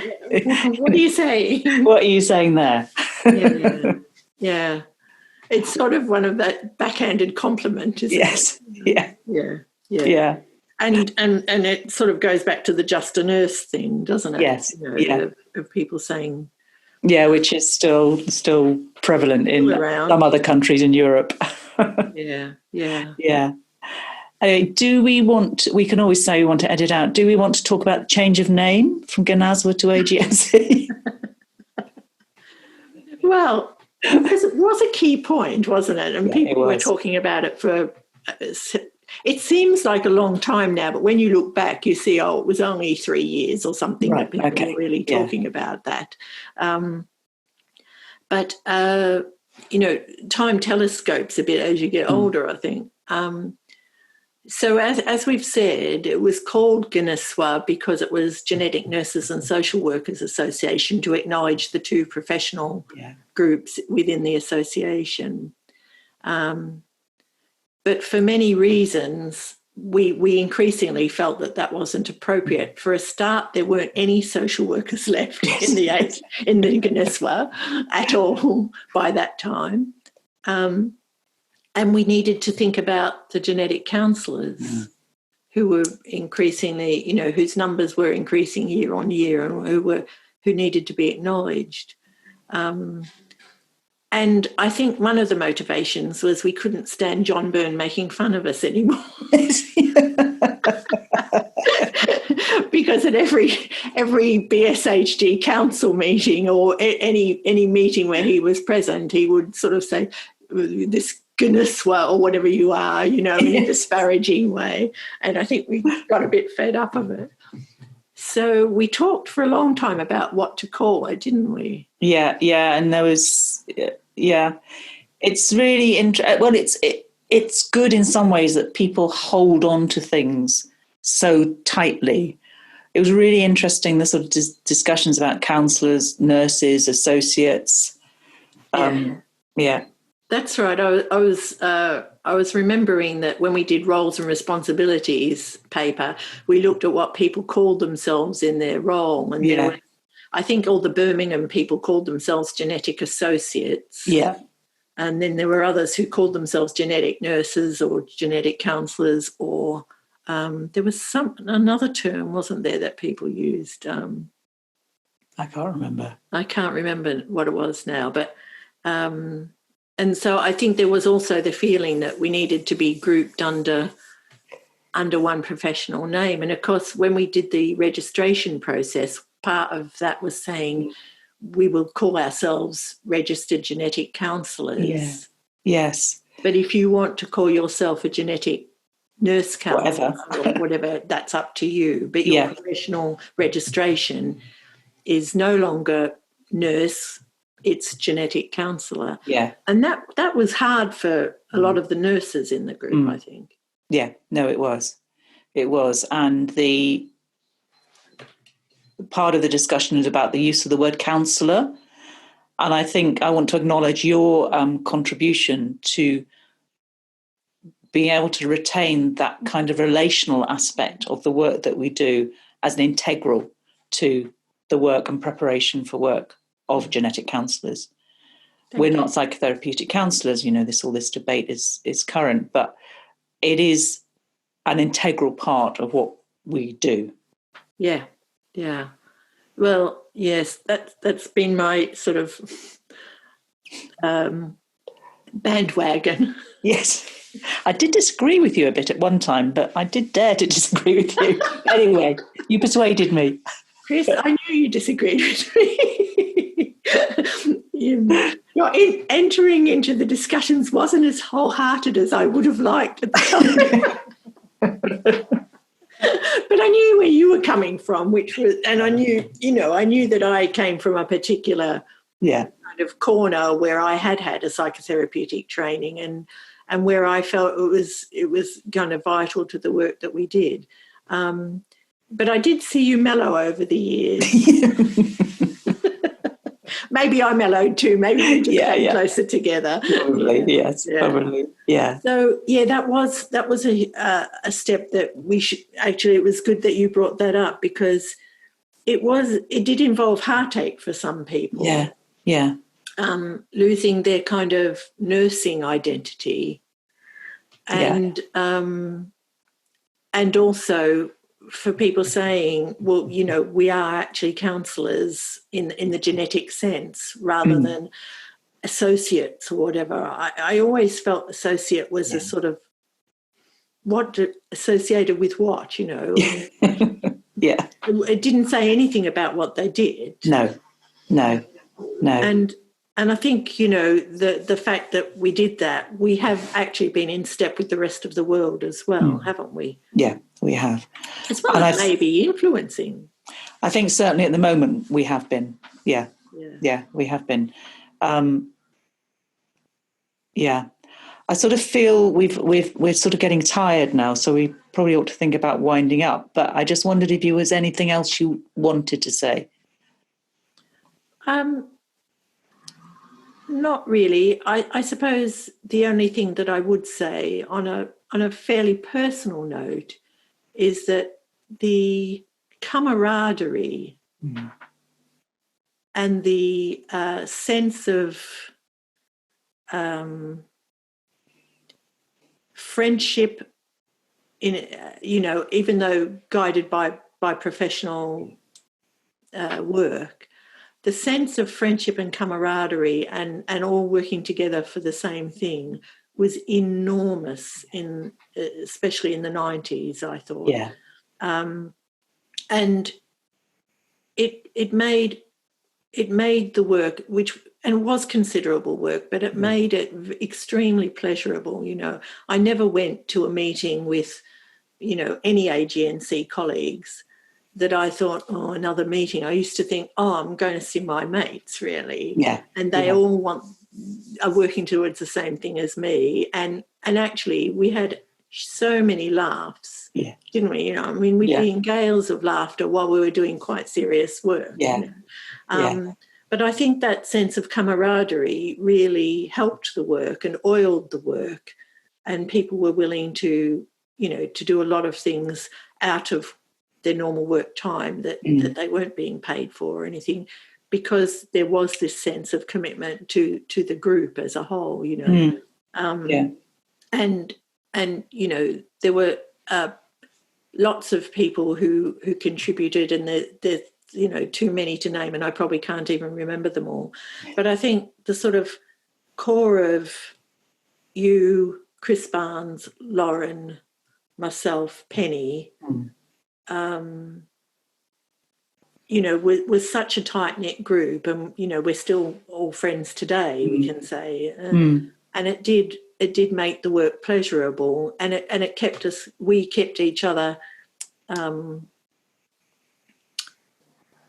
S2: What are you saying?
S1: What are you saying there?
S2: Yeah. It's sort of one of that backhanded compliment, isn't
S1: it? Yeah.
S2: And it sort of goes back to the just a nurse thing, doesn't it?
S1: Yes.
S2: Of people saying.
S1: Yeah, which is still prevalent in some other countries in Europe. Yeah. We can always say we want to edit out, do we want to talk about the change of name from Ganaswa to AGMC?
S2: Well, it was a key point, wasn't it? And people were talking about it for, it seems like a long time now, but when you look back, you see, it was only 3 years or something that people were really talking about that. But time telescopes a bit as you get older, I think. So as we've said, it was called GNSWA because it was Genetic Nurses and Social Workers Association, to acknowledge the two professional groups within the association. But for many reasons, we increasingly felt that wasn't appropriate. For a start, there weren't any social workers left in the GNSWA at all by that time. And we needed to think about the genetic counsellors who were increasingly, whose numbers were increasing year on year, and who needed to be acknowledged. And I think one of the motivations was we couldn't stand John Byrne making fun of us anymore. Because at every BSHD council meeting or any meeting where he was present, he would sort of say, "This GNSWA," or whatever you are, in a disparaging way. And I think we got a bit fed up of it. So we talked for a long time about what to call it, didn't we? Yeah, and there was, it's really interesting. Well, it's good in some ways that people hold on to things so tightly. It was really interesting, the sort of discussions about counsellors, nurses, associates. That's right. I was remembering that when we did roles and responsibilities paper, we looked at what people called themselves in their role. And I think all the Birmingham people called themselves genetic associates. Yeah. And then there were others who called themselves genetic nurses or genetic counsellors, or there was another term, wasn't there, that people used?
S1: I can't remember.
S2: I can't remember what it was now, but... and so I think there was also the feeling that we needed to be grouped under one professional name. And, of course, when we did the registration process, part of that was saying we will call ourselves registered genetic counsellors. Yeah.
S1: Yes.
S2: But if you want to call yourself a genetic nurse counsellor or whatever, that's up to you. But your professional registration is no longer nurse, it's genetic counsellor. Yeah. And that was hard for a lot of the nurses in the group, I think.
S1: Yeah, no, it was. It was. And the part of the discussion was about the use of the word counsellor. And I think I want to acknowledge your contribution to being able to retain that kind of relational aspect of the work that we do as an integral to the work and preparation for work of genetic counsellors. We're not psychotherapeutic counsellors, this debate is current, but it is an integral part of what we do.
S2: Yeah. Well, yes, that's been my sort of bandwagon.
S1: Yes. I did disagree with you a bit at one time, but I did dare to disagree with you. Anyway, you persuaded me.
S2: Chris, I knew you disagreed with me. Your entering into the discussions wasn't as wholehearted as I would have liked at the time. But I knew where you were coming from, and I knew that I came from a particular kind of corner where I had a psychotherapeutic training and where I felt it was kind of vital to the work that we did. But I did see you mellow over the years. Maybe I mellowed too. Maybe we just came closer together.
S1: Probably, yes, probably, yeah.
S2: So that was a step that we should actually. It was good that you brought that up because it did involve heartache for some people.
S1: Yeah.
S2: Losing their kind of nursing identity, and also for people saying, well, we are actually counsellors in the genetic sense rather than associates or whatever. I always felt associate was a sort of associated with what,
S1: Yeah.
S2: It didn't say anything about what they did.
S1: No.
S2: And I think, the fact that we did that, we have actually been in step with the rest of the world as well, haven't we?
S1: Yeah, we have.
S2: As well as maybe influencing.
S1: I think certainly at the moment we have been. Yeah, we have been. I sort of feel we're sort of getting tired now, so we probably ought to think about winding up. But I just wondered if there was anything else you wanted to say.
S2: Not really. I suppose the only thing that I would say on a fairly personal note is that the camaraderie and the sense of friendship even though guided by professional work, the sense of friendship and camaraderie and all working together for the same thing was enormous especially in the 90s, I thought.
S1: Yeah.
S2: And it made the work, which and was considerable work, but it made it extremely pleasurable. I never went to a meeting with any AGNC colleagues that I thought, oh, another meeting. I used to think, oh, I'm going to see my mates, really.
S1: Yeah.
S2: And they all are working towards the same thing as me. And actually, we had so many laughs, didn't we? We'd be in gales of laughter while we were doing quite serious work.
S1: Yeah.
S2: But I think that sense of camaraderie really helped the work and oiled the work, and people were willing to do a lot of things out of their normal work time that they weren't being paid for or anything, because there was this sense of commitment to the group as a whole, and there were lots of people who contributed, and there's too many to name, and I probably can't even remember them all. But I think the sort of core of you, Chris Barnes, Lauren, myself, Penny, was such a tight-knit group, and we're still all friends today, we can say, and it did make the work pleasurable, and it we kept each other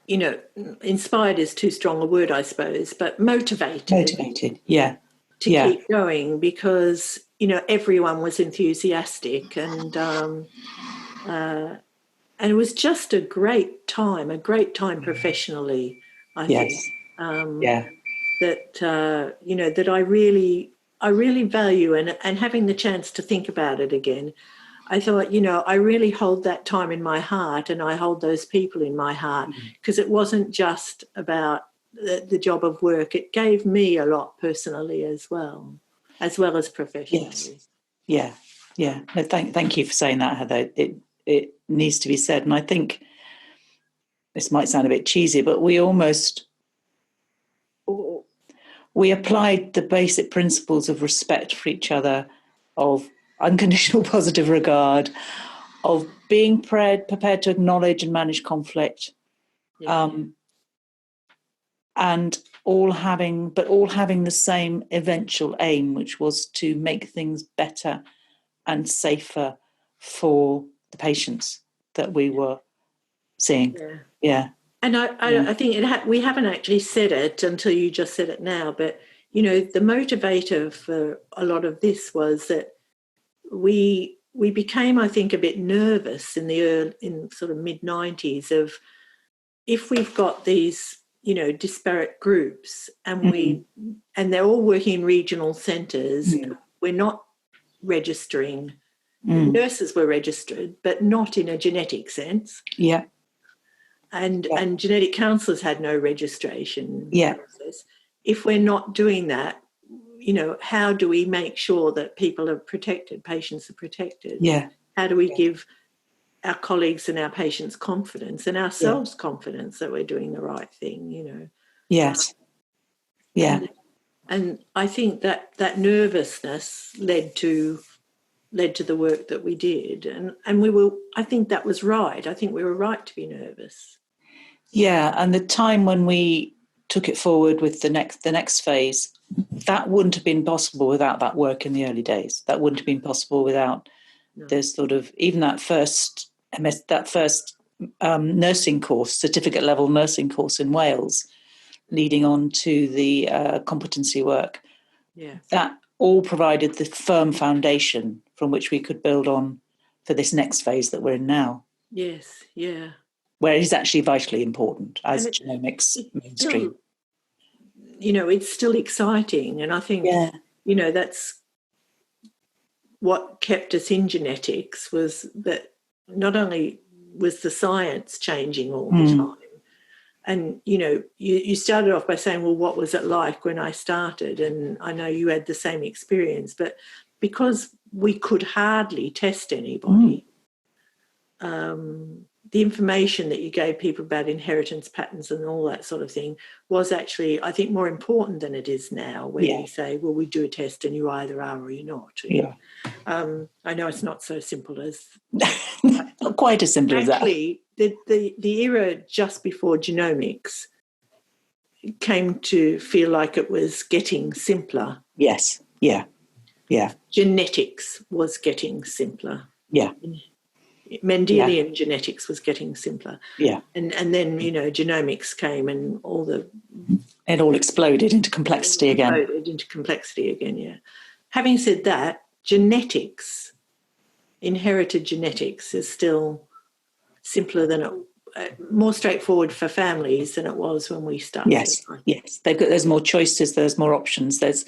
S2: inspired is too strong a word, I suppose, but motivated, to keep going, because everyone was enthusiastic, and it was just a great time professionally, I think. that that I really value, and having the chance to think about it again, I thought, I really hold that time in my heart, and I hold those people in my heart, because it wasn't just about the job of work. It gave me a lot personally as well as professionally.
S1: Yes. Yeah. No, thank you for saying that, Heather. It needs to be said, and I think this might sound a bit cheesy, but we applied the basic principles of respect for each other, of unconditional positive regard, of being prepared to acknowledge and manage conflict, and all having the same eventual aim, which was to make things better and safer for the patients that we were seeing. Yeah.
S2: And I think we haven't actually said it until you just said it now, but the motivator for a lot of this was that we became, I think, a bit nervous in sort of mid-90s of, if we've got these disparate groups and they're all working in regional centres, we're not registering. Nurses were registered, but not in a genetic sense.
S1: Yeah.
S2: And genetic counsellors had no registration process. If we're not doing that, how do we make sure that people are protected, patients are protected?
S1: Yeah.
S2: How do we give our colleagues and our patients confidence and ourselves confidence that we're doing the right thing,
S1: Yes.
S2: And I think that nervousness led to the work that we did, and I think that was right. I think we were right to be nervous.
S1: Yeah, and the time when we took it forward with the next phase, that wouldn't have been possible without that work in the early days. That wouldn't have been possible without the sort of, even that first nursing course, certificate level nursing course in Wales, leading on to the competency work.
S2: Yeah,
S1: that all provided the firm foundation from which we could build on for this next phase that we're in now.
S2: Yes, yeah.
S1: Where it is actually vitally important as genomics mainstream.
S2: It's still exciting, and I think that's what kept us in genetics, was that not only was the science changing all the time, and you started off by saying, well, what was it like when I started? And I know you had the same experience, but because we could hardly test anybody, the information that you gave people about inheritance patterns and all that sort of thing was actually, I think, more important than it is now, where you say, well, we do a test and you either are or you're not. I know it's not so simple as...
S1: Not quite as simple as that.
S2: Actually, the era just before genomics came to feel like it was getting simpler.
S1: Yes, yeah.
S2: Genetics was getting simpler.
S1: Yeah.
S2: Mendelian genetics was getting simpler.
S1: Yeah.
S2: And then, genomics came and
S1: it all exploded into complexity again.
S2: Having said that, inherited genetics is still simpler than more straightforward for families than it was when we started.
S1: Yes. There's more choices, there's more options, there's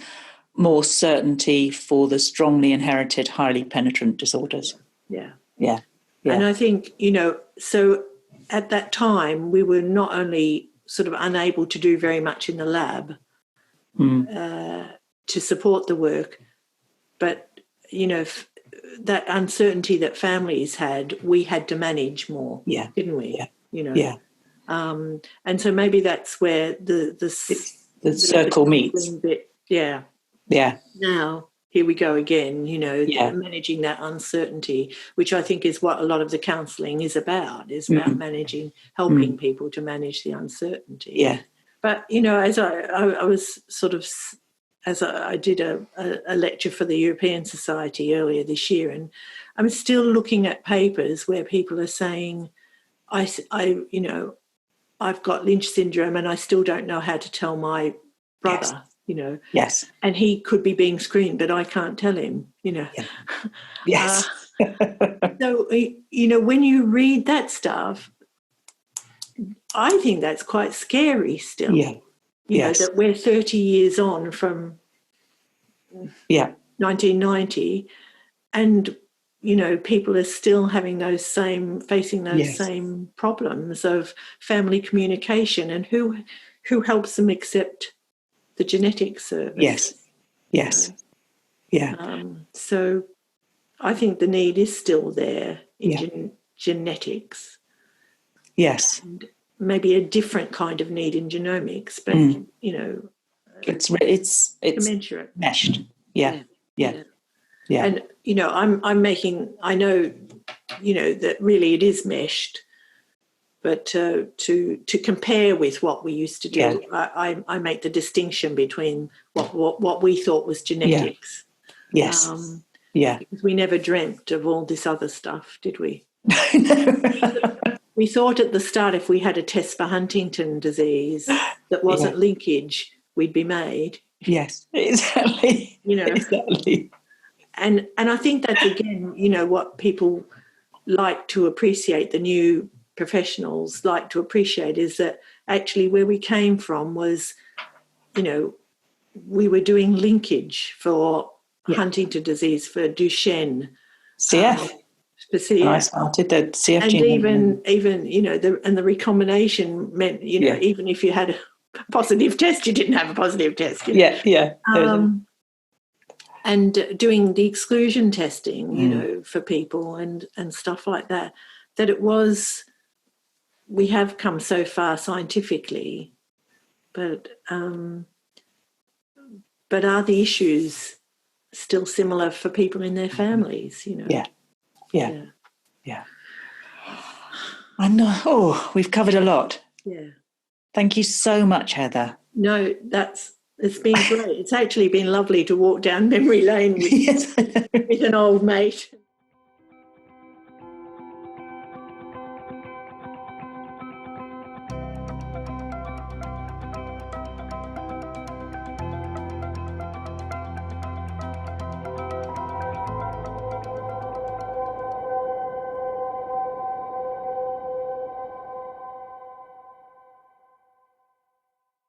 S1: more certainty for the strongly inherited, highly penetrant disorders.
S2: Yeah.
S1: And
S2: I think, so at that time, we were not only sort of unable to do very much in the lab to support the work, but, that uncertainty that families had, we had to manage more, didn't we? And so maybe that's where the
S1: circle meets.
S2: Now, here we go again, managing that uncertainty, which I think is what a lot of the counselling is about managing, helping people to manage the uncertainty.
S1: Yeah.
S2: But, as I was sort of, as I did a lecture for the European Society earlier this year, and I'm still looking at papers where people are saying, I've got Lynch syndrome and I still don't know how to tell my brother.
S1: Yes.
S2: And he could be being screened, but I can't tell him,
S1: Yes.
S2: So, when you read that stuff, I think that's quite scary still. you know, that we're 30 years on from 1990, and, you know, people are still having facing those same problems of family communication, and who helps them accept the genetic service.
S1: Yes.
S2: So I think the need is still there in genetics.
S1: Yes.
S2: And maybe a different kind of need in genomics, but, you know,
S1: it's
S2: commensurate.
S1: Meshed. Yeah.
S2: And, you know, I know, you know, that really it is meshed, but to compare with what we used to do, I make the distinction between what we thought was genetics. Because we never dreamt of all this other stuff, did we? We thought at the start, if we had a test for Huntington disease that wasn't linkage, we'd be made.
S1: Yes, exactly.
S2: You know,
S1: exactly.
S2: And I think that's, again, you know, what people like to appreciate, the new professionals like to appreciate, is that actually where we came from was, you know, we were doing linkage for Huntington disease, for Duchenne.
S1: CF. I started the CF
S2: and
S1: gene.
S2: even you know, the recombination meant, you know, even if you had a positive test, you didn't have a positive test. You know? And doing the exclusion testing, you know, for people and stuff like that, we have come so far scientifically, but are the issues still similar for people in their families, you know?
S1: Yeah. And we've covered a lot.
S2: Yeah.
S1: Thank you so much, Heather.
S2: No, it's been great. It's actually been lovely to walk down memory lane with an old mate.